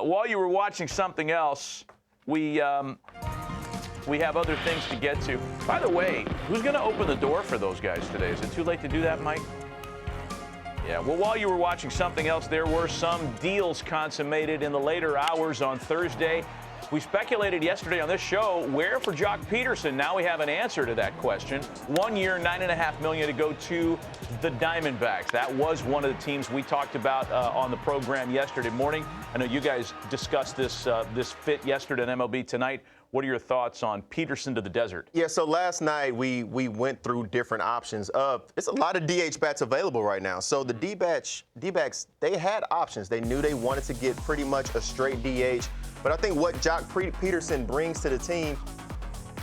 While you were watching something else, we have other things to get to. By the way, who's going to open the door for those guys today? Is it too late to do that, Mike? Yeah, well, while you were watching something else, there were some deals consummated in the later hours on Thursday. We speculated yesterday on this show where for Joc Pederson. Now we have an answer to that question. 1 year, $9.5 million to go to the Diamondbacks. That was one of the teams we talked about on the program yesterday morning. I know you guys discussed this fit yesterday on MLB Tonight. What are your thoughts on Pederson to the desert? Yeah, so last night we went through different options it's a lot of DH bats available right now. So the D-backs, they had options. They knew they wanted to get pretty much a straight DH. But I think what Joc Pederson brings to the team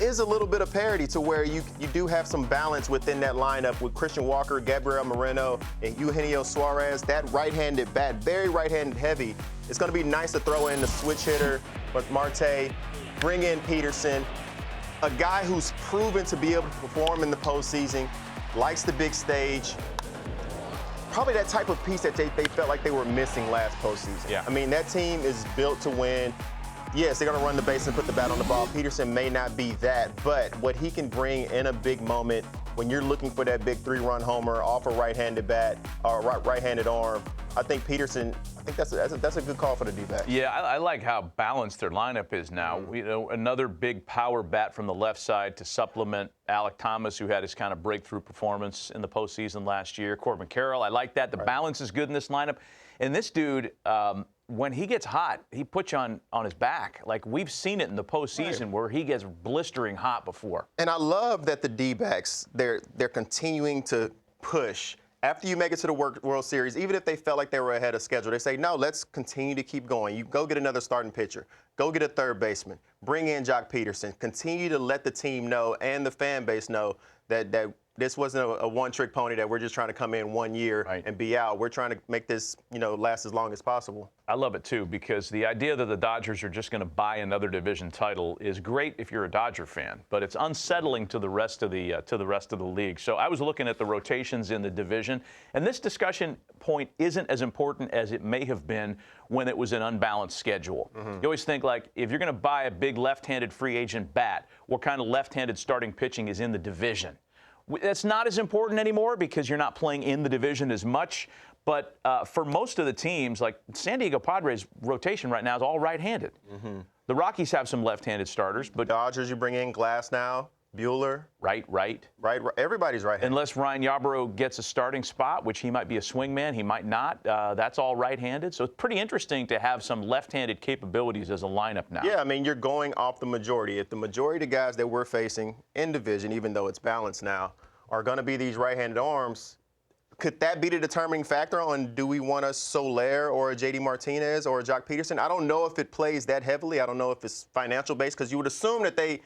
is a little bit of parity to where you do have some balance within that lineup with Christian Walker, Gabriel Moreno, and Eugenio Suarez. That right-handed bat, very right-handed heavy. It's going to be nice to throw in the switch hitter with Marte, bring in Pederson, a guy who's proven to be able to perform in the postseason, likes the big stage. Probably that type of piece that they felt like they were missing last postseason. Yeah. I mean, that team is built to win. Yes, they're going to run the base and put the bat on the ball. Pederson may not be that, but what he can bring in a big moment when you're looking for that big 3-run homer off a right-handed bat or right-handed arm, I think Pederson, that's a good call for the D-backs. Yeah, I like how balanced their lineup is now. You know, another big power bat from the left side to supplement Alek Thomas, who had his kind of breakthrough performance in the postseason last year. Corbin Carroll, I like that. The balance is good in this lineup. And this dude, when he gets hot, he puts you on his back. Like, we've seen it in the postseason where he gets blistering hot before. And I love that the D-backs, they're continuing to push. After you make it to the World Series, even if they felt like they were ahead of schedule, they say, no, let's continue to keep going. You go get another starting pitcher. Go get a third baseman. Bring in Joc Pederson. Continue to let the team know and the fan base know that this wasn't a one-trick pony that we're just trying to come in 1 year and be out. We're trying to make this, last as long as possible. I love it, too, because the idea that the Dodgers are just going to buy another division title is great if you're a Dodger fan, but it's unsettling to the rest of the league. So I was looking at the rotations in the division, and this discussion point isn't as important as it may have been when it was an unbalanced schedule. You always think, like, if you're going to buy a big left-handed free agent bat, what kind of left-handed starting pitching is in the division? That's not as important anymore because you're not playing in the division as much. But for most of the teams, like San Diego Padres' rotation right now is all right-handed. The Rockies have some left-handed starters, but Dodgers, you bring in Glass now, Buehler. Right. Everybody's right-handed. Unless Ryan Yarbrough gets a starting spot, which he might be a swingman, he might not. That's all right-handed. So it's pretty interesting to have some left-handed capabilities as a lineup now. Yeah, I mean, you're going off the majority. If the majority of the guys that we're facing in division, even though it's balanced now, are going to be these right-handed arms, could that be the determining factor on do we want a Soler or a J.D. Martinez or a Joc Pederson? I don't know if it plays that heavily. I don't know if it's financial-based because you would assume that they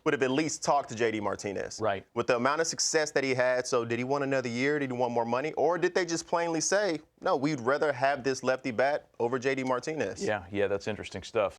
would have at least talked to J.D. Martinez. Right. With the amount of success that he had, so did he want another year? Did he want more money? Or did they just plainly say, no, we'd rather have this lefty bat over J.D. Martinez? Yeah, that's interesting stuff.